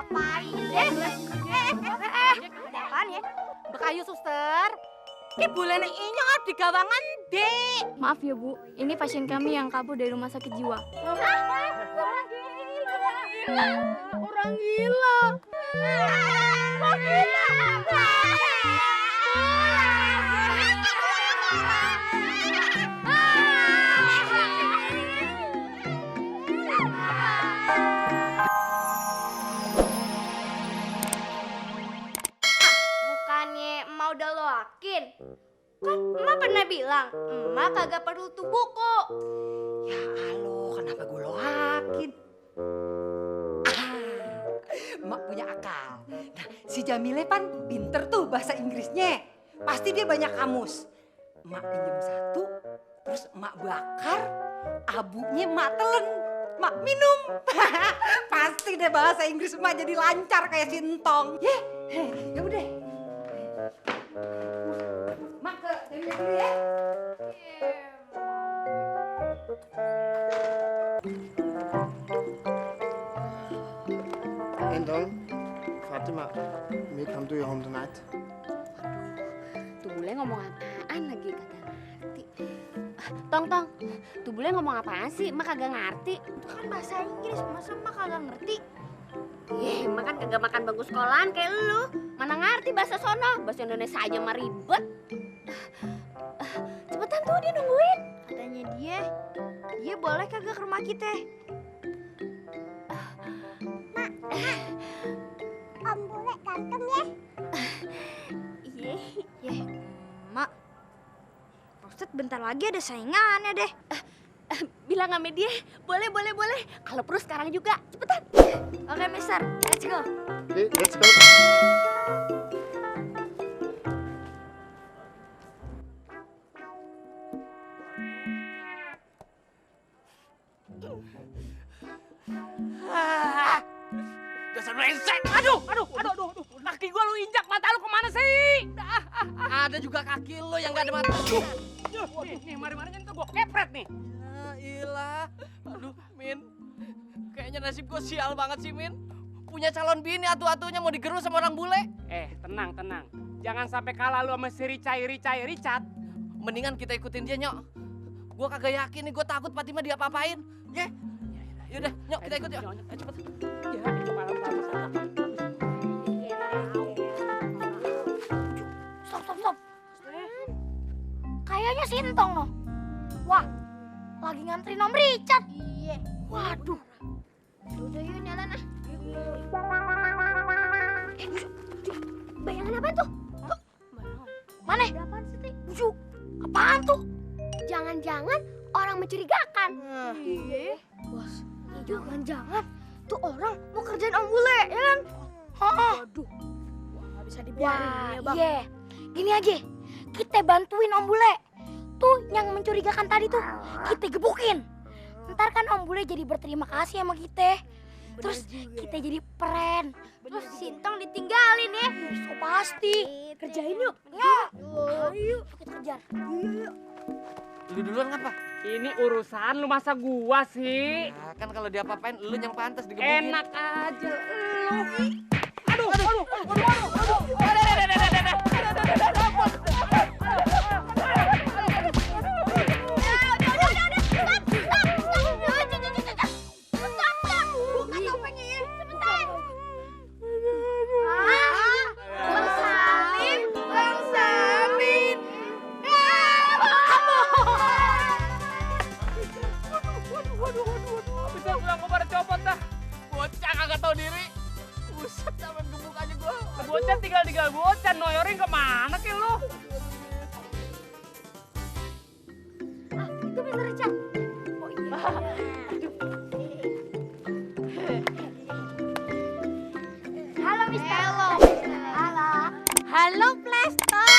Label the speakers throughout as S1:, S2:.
S1: ngapain? Ada apaan ya? Bekayu suster. Ki boleh nek inyong di gawangan, Dek.
S2: Maaf ya Bu, ini pasien kami yang kabur dari rumah sakit jiwa.
S1: Orang gila. Orang gila. Orang gila.
S2: Bukannya emak udah lo yakin? Kan emak pernah bilang, emak kagak perlu tuh buku.
S1: Ya aloh, kenapa gue loakin? Mak punya akal. Nah, si Jamile pan pinter tuh bahasa Inggrisnya. Pasti dia banyak kamus. Mak pinjem satu, terus mak bakar, abunya mak telen, mak minum. Pasti deh bahasa Inggris mak jadi lancar kayak sintong. Ya udah. Mak ke Jamile dulu ya.
S3: Endon, Fatima, may come to your home tonight.
S4: Tuh bule ngomong apaan lagi kagak ngerti. Tong, tuh bule ngomong apaan sih? Emak kagak ngerti.
S2: Itu kan bahasa Inggris, masa emak kagak ngerti?
S4: Emak kan kagak makan bangku sekolahan kayak lu. Mana ngerti bahasa sono? Bahasa Indonesia aja mah ribet. Cepetan tuh dia nungguin.
S2: Katanya dia boleh kagak ke rumah kita?
S5: Om Bule ganteng ya?
S2: Iya. Mak, Ustadz bentar lagi ada saingannya deh.
S4: Bilang sama dia, boleh. Kalau perlu sekarang juga, cepetan.
S2: Oke, Mister, let's go.
S3: Okay, let's go.
S6: Dasar brengsek. Aduh. Kaki gua lu injak, mata lu kemana sih?
S7: Ada juga kaki lo yang gak ada mata.
S6: Nih, mari-mari kan gua kepret nih.
S7: Ilah. Aduh, Min. Kayaknya nasib gua sial banget sih, Min. Punya calon bini atu-atunya mau digerus sama orang bule.
S6: Tenang. Jangan sampai kalah lu sama si Richard.
S7: Mendingan kita ikutin dia, Nyok. Gua kagak yakin nih, gua takut Fatima diapa-apain. Ye. Yaudah, Nyok, kita ikut yuk. Ayo cepet.
S6: Ya, kepala
S2: Stop. Kayaknya sintong loh. Wah, lagi ngantri Om Richard. Iya. Waduh.
S4: Udah yuk nyala nah. Bayangan apa tuh?
S2: Mana?
S4: Ada apaan sih, Ti?
S2: Bujuk. Apaan tuh?
S4: Jangan-jangan orang mencurigakan.
S2: Iya. Bos, jangan-jangan tuh orang mau kerjain Om Bule, ya kan? Waduh. Wah, nggak bisa dibiarin ya, Bang. Iya. Gini aja, kita bantuin Om Bule. Tuh yang mencurigakan tadi tuh, kita gebukin. Ntar kan Om Bule jadi berterima kasih sama kita. Terus kita jadi friend. Terus Sintong ditinggalin ya. So pasti. Kerjain yuk. Ayo kita kejar.
S7: Lu duluan ngapa?
S6: Ini urusan lu masa gua sih?
S7: Nah, kan kalau diapa-apain lu yang pantas digebukin.
S6: Enak aja lu. Aduh. Bocah tinggal bocah, noyorin kemana ke lu?
S4: Itu Mister Richard.
S2: Oh iya. Halo Mister. Halo Plaster.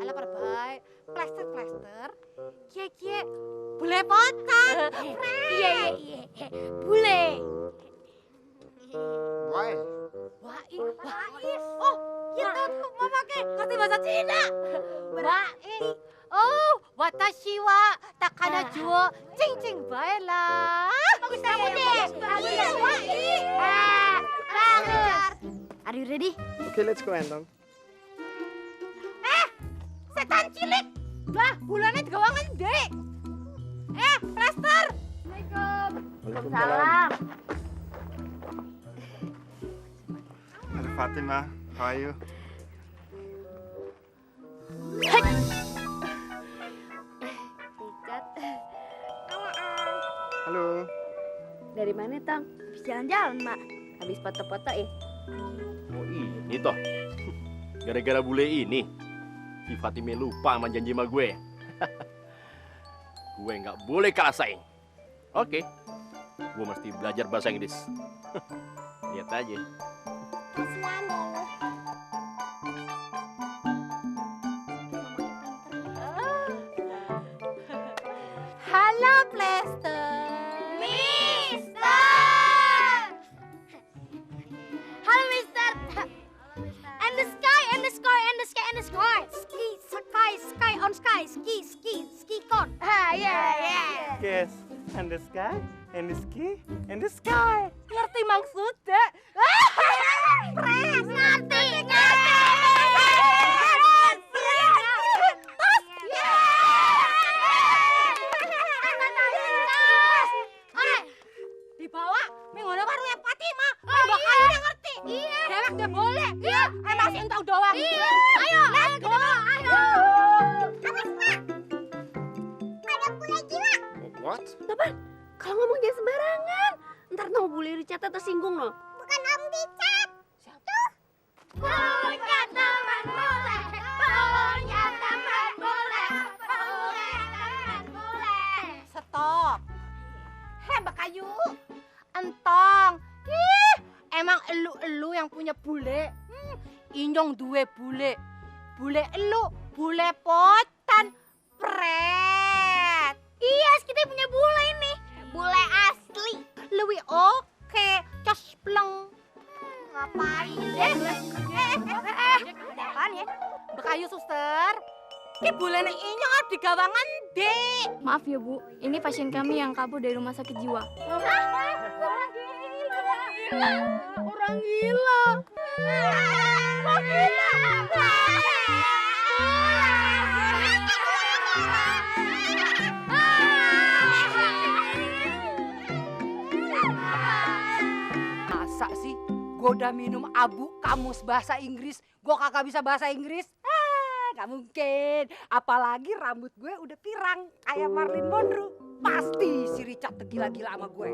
S2: Halo perbaik. Plaster. Kie. Bule potong. Iya. Bule.
S3: Why?
S2: Wais. Oh, kita tuh mau pakai ngerti bahasa Cina. Wais. Oh,
S4: watashi wa takada juo cing bae lah. Bagus deh. Are you ready?
S3: Okay, let's go, Endong.
S4: Setan cilik. Lah, bulannya gawangan deh. Plaster. Waalaikumsalam.
S3: Hello, Fatima. How are you?
S4: Richard,
S3: Halo.
S4: dari mana, Tong?
S2: Habis jalan-jalan, Mak.
S4: Habis foto-foto ya?
S8: Oh ini toh. Gara-gara bule ini, si Fatime lupa sama janji sama gue. Gue nggak boleh kalah saing. Oke, gue mesti belajar bahasa Inggris. Lihat aja.
S5: Kasihan deh lu.
S4: Halo, Plaster.
S2: Mister! Halo, Mister. And the sky, and the sky, and the sky, and the sky. Ski, sky on sky. Ski con. Yeah.
S3: Yes. And the sky, and the ski, and the sky.
S4: Ngerti maksudnya?
S2: Ngerti.
S4: Dibawa minggu warungnya Fatima. Bakal udah ngerti. Iya. Dewek dia boleh. Iya. Masih entah doang.
S2: Iya. Ayo, let's go. Ayo.
S5: Ada bule gila.
S3: What?
S4: Tapan, kalau ngomong jangan sembarangan. Ntar no bule Richard tersinggung loh.
S5: Bukan Om Richard.
S2: Punya teman bule. Punya teman bule. Punya teman bule.
S4: Stop. Mbak Kayu. Entong. Ih, emang elu yang punya bule. Inyong duwe bule. Bule elu, bule potan. Pret.
S2: Iya, kita punya bule ini. Bule asli.
S4: Lebih oke. Cos pleng.
S2: Ngapain?
S4: Ada apaan ya? Mbak Kayu, suster. Ki bulene inyong ada di gawangan, Dek.
S9: Maaf ya Bu, ini pasien kami yang kabur dari rumah sakit jiwa.
S4: Orang gila. Masa sih gue udah minum abu kamus bahasa Inggris, gue kagak bisa bahasa Inggris? Gak mungkin. Apalagi rambut gue udah pirang kayak Marilyn Monroe. Pasti si Richard gila-gila sama gue.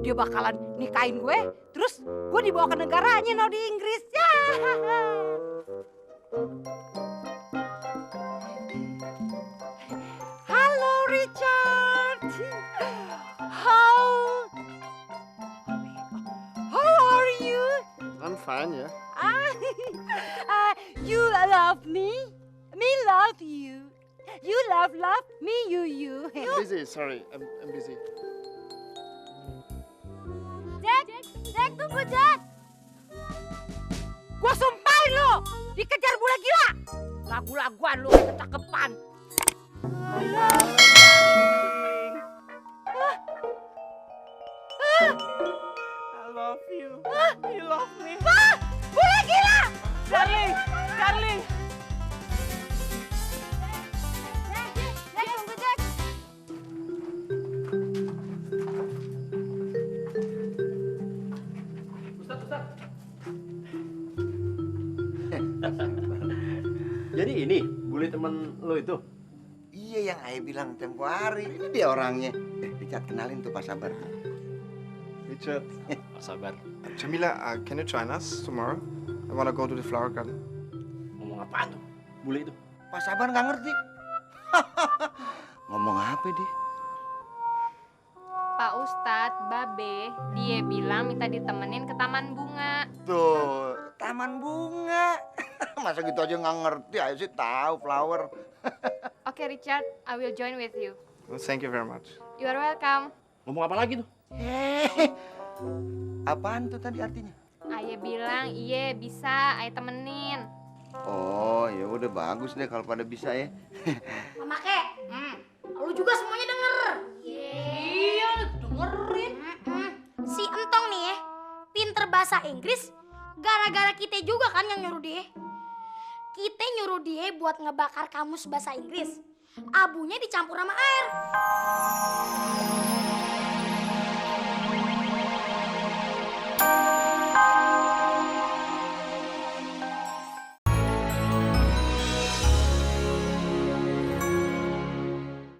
S4: Dia bakalan nikahin gue, terus gue dibawa ke negaranya no di Inggris. Ya. Halo Richard. How are you?
S3: I'm fine, yeah.
S4: You love me, me love you. You love me, you.
S3: I'm busy, sorry. I'm busy.
S2: Jack, tunggu Jack.
S4: Gua sumpahin lo, dikejar bule gila. Lagu-laguan lo kayak kecakepan.
S7: I love you. You love me.
S4: Bule gila.
S7: Darling.
S2: Jack, tunggu Jack.
S8: Jadi ini bule temen lo itu.
S10: Iya yang ayah bilang tempo hari. Ini dia orangnya. Richard, kenalin tuh Pak Sabar.
S3: Richard.
S8: Pak Sabar.
S3: Jamila, can you join us tomorrow? I want to go to the flower garden.
S8: Ngomong apaan tuh? Bule itu.
S10: Pak Sabar nggak ngerti. Ngomong apa dia?
S9: Pak Ustadz, Babe, dia bilang minta ditemenin ke taman bunga.
S10: Tuh, taman bunga. Masa gitu aja nggak ngerti, ayo sih tahu flower.
S9: Oke Richard, I will join with you.
S3: Well, thank you very much.
S9: You are welcome.
S8: Ngomong apa lagi tuh?
S10: Apaan tuh tadi artinya?
S9: Ayah bilang, iya bisa, ayah temenin.
S10: Oh, ya udah bagus deh kalau pada bisa ya.
S2: Mama Kek, lu juga semuanya denger. Iya, dengerin. Si Entong nih ya, pinter bahasa Inggris gara-gara kita juga kan yang nyuruh dia. Kita nyuruh dia buat ngebakar kamus bahasa Inggris. Abunya dicampur sama air.